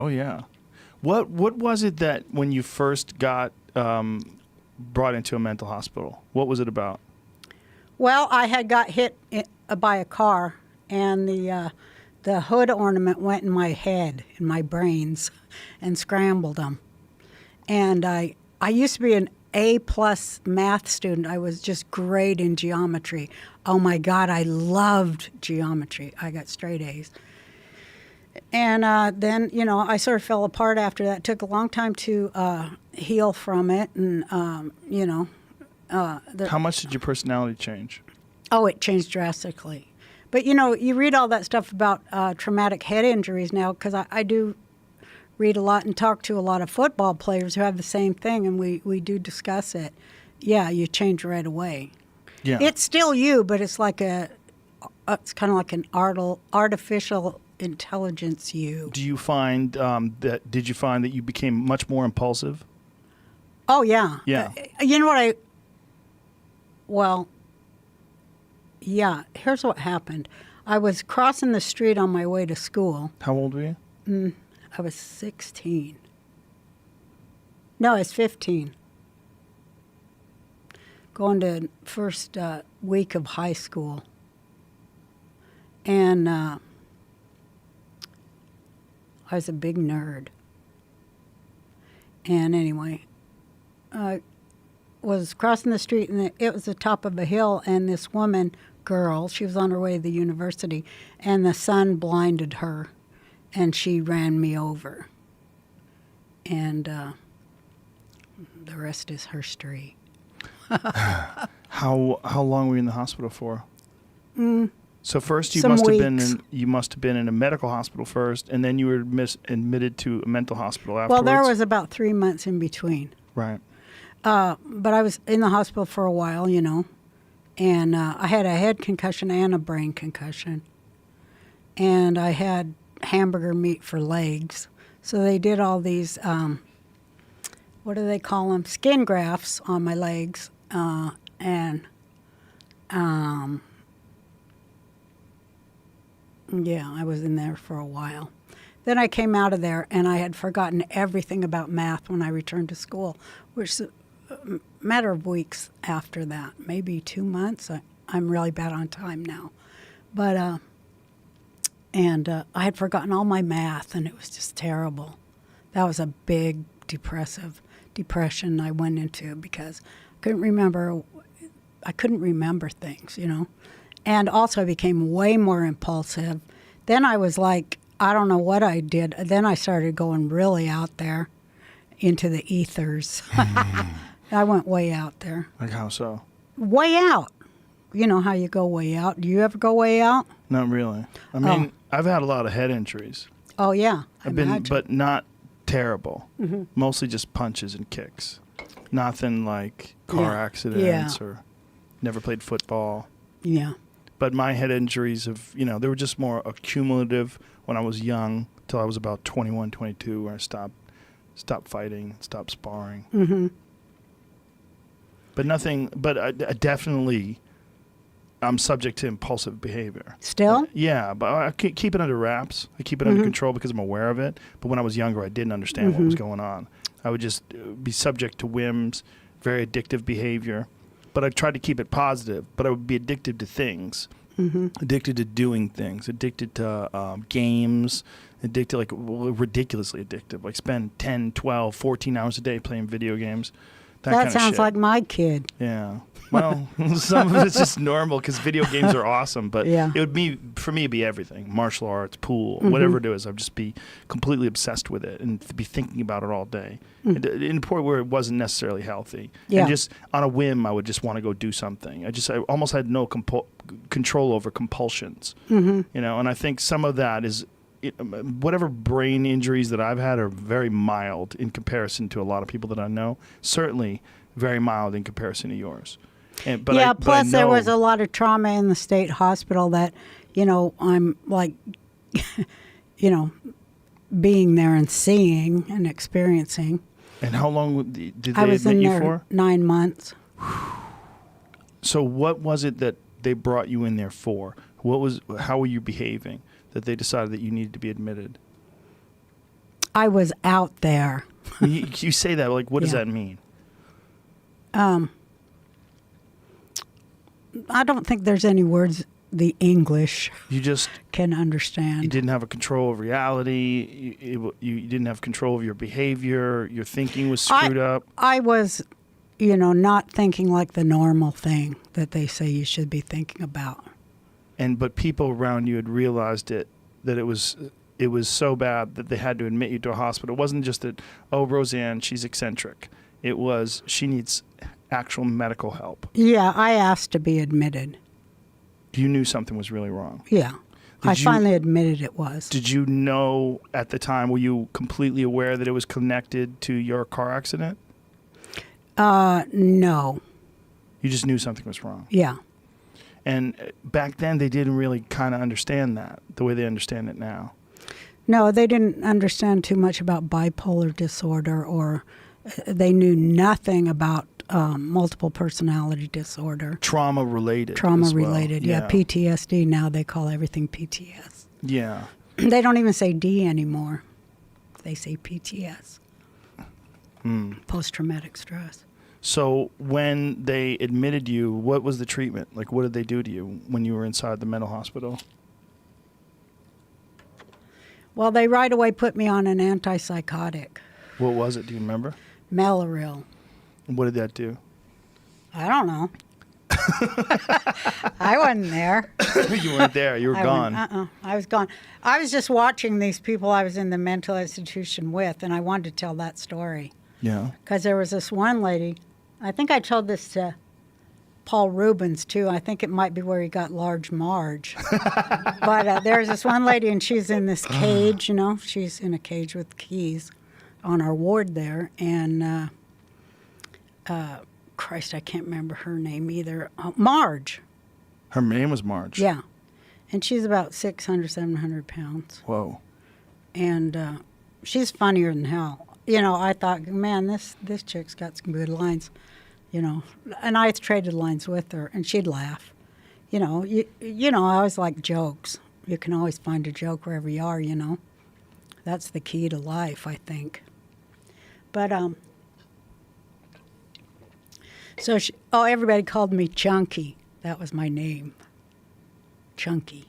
Oh, yeah. What was it that when you first got brought into a mental hospital? What was it about? Well, I had got hit by a car, and the hood ornament went in my head, in my brains, and scrambled them. And I used to be an A-plus math student. I was just great in geometry. Oh my God, I loved geometry. I got straight A's. And then, I sort of fell apart after that. It took a long time to heal from it. And, How much did your personality change? Oh, it changed drastically. But, you read all that stuff about traumatic head injuries now, because I do read a lot and talk to a lot of football players who have the same thing, and we do discuss it. Yeah, you change right away. Yeah. It's still you, but it's like it's kind of like an artificial intelligence you. Did you find that you became much more impulsive? Oh, yeah. Yeah. You know what well, yeah, here's what happened. I was crossing the street on my way to school. How old were you? I was 16. No, I was 15. Going to first week of high school. And I was a big nerd. And anyway, I was crossing the street, and it was the top of a hill, and this girl, she was on her way to the university, and the sun blinded her, and she ran me over. And the rest is history. How long were you in the hospital for? So first you Some must weeks. have been in a medical hospital first, and then you were admitted to a mental hospital afterwards. Well, there was about 3 months in between. Right. But I was in the hospital for a while, and I had a head concussion and a brain concussion. And I had hamburger meat for legs. So they did all these, what do they call them? Skin grafts on my legs. Yeah, I was in there for a while. Then I came out of there, and I had forgotten everything about math when I returned to school, which is a matter of weeks after that, maybe 2 months. I'm really bad on time now. But, I had forgotten all my math, and it was just terrible. That was a big depression I went into, because I couldn't remember things, And also I became way more impulsive. Then I was like, I don't know what I did. Then I started going really out there into the ethers. I went way out there. Like how so? Way out. You know how you go way out. Do you ever go way out? Not really. I mean, I've had a lot of head injuries. Oh, yeah. But not terrible. Mm-hmm. Mostly just punches and kicks. Nothing like car accidents or never played football. Yeah. But my head injuries they were just more accumulative when I was young, till I was about 21, 22, where I stopped fighting, stopped sparring. Mm-hmm. But I definitely, I'm subject to impulsive behavior. Still? Yeah, but I keep it under wraps. I keep it under control because I'm aware of it. But when I was younger, I didn't understand what was going on. I would just be subject to whims, very addictive behavior. But I tried to keep it positive. But I would be addicted to things, addicted to doing things, addicted to games, ridiculously addictive. Like spend 10, 12, 14 hours a day playing video games. That kind of sounds shit. like my kid. Yeah. Well, some of it's just normal because video games are awesome. But Yeah. it would be, for me, it'd be everything. Martial arts, pool, whatever it is. I'd just be completely obsessed with it and be thinking about it all day. And in a point where it wasn't necessarily healthy. Yeah. And just on a whim, I would just want to go do something. I almost had no control over compulsions. And I think some of that is, whatever brain injuries that I've had are very mild in comparison to a lot of people that I know. Certainly very mild in comparison to yours. Plus there was a lot of trauma in the state hospital that, I'm like, being there and seeing and experiencing. And how long did they I was admit in you there for? 9 months. So what was it that they brought you in there for? How were you behaving that they decided that you needed to be admitted? I was out there. You say that, like, what does Yeah. that mean? I don't think there's any words the English You can understand. didn't have a control of reality. You didn't have control of your behavior. Your thinking was screwed up. I was, not thinking like the normal thing that they say you should be thinking about. But people around you had realized that it was so bad that they had to admit you to a hospital. It wasn't just that, oh, Roseanne, she's eccentric. It was, she needs actual medical help. Yeah, I asked to be admitted. You knew something was really wrong. Yeah. I you- finally admitted it was. Did you know at the time, were you completely aware that it was connected to your car accident? No. You just knew something was wrong. Yeah. And back then, they didn't really kind of understand that the way they understand it now. No, they didn't understand too much about bipolar disorder, or they knew nothing about multiple personality disorder. Trauma related. Trauma as well. related, yeah. PTSD, now they call everything PTS. Yeah. They don't even say D anymore. They say PTS. Post-traumatic stress. So when they admitted you, what was the treatment? Like, what did they do to you when you were inside the mental hospital? Well, they right away put me on an antipsychotic, What was it? Do you remember? Mellaril. And what did that do? I don't know. I wasn't there. You weren't there. You were gone. I was gone. I was just watching these people I was in the mental institution with, and I wanted to tell that story. Yeah. Because there was this one lady, I think I told this to Paul Rubens, too. I think it might be where he got Large Marge. But there's this one lady, and she's in this cage, She's in a cage with keys on our ward there. And, Christ, I can't remember her name either. Marge. Her name was Marge. Yeah. And she's about 600, 700 pounds. Whoa. And she's funnier than hell. I thought, man, this chick's got some good lines, And I traded lines with her, and she'd laugh. I always like jokes. You can always find a joke wherever you are, That's the key to life, I think. But, so everybody called me Chunky. That was my name. Chunky.